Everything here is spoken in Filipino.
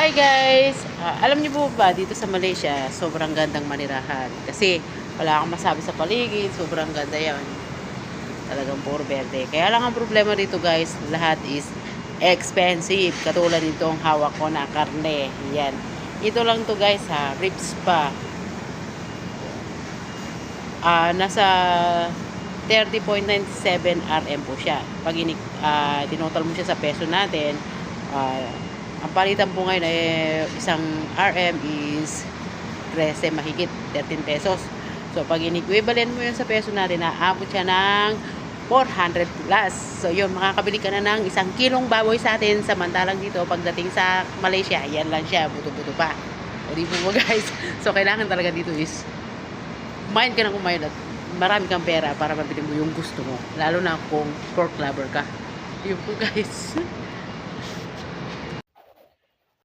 Hi guys! Alam niyo po ba, dito sa Malaysia, sobrang gandang manirahan. Kasi wala kang masabi sa paligid, sobrang ganda yan. Talagang puro berde. Kaya lang ang problema dito guys, lahat is expensive. Katulad nitong hawak ko na karne. Yan. Ito lang to guys ha, ribs pa. Nasa 30.97 RM po siya. Pag tinotal mo siya sa peso natin, ang palitan po ngayon ay isang RM is 13 mahigit, 13 pesos. So, pag in-equivalent mo yun sa peso natin, naabot siya ng 400 plus. So, yun, makakabili ka na ng isang kilong baboy sa atin. Samantalang dito, pagdating sa Malaysia, yan lang siya, buto-buto pa. O, di po mo guys. So, kailangan talaga dito is kumain ka ng kumain at marami kang pera para mabili mo yung gusto mo. Lalo na kung pork lover ka. Yun po guys.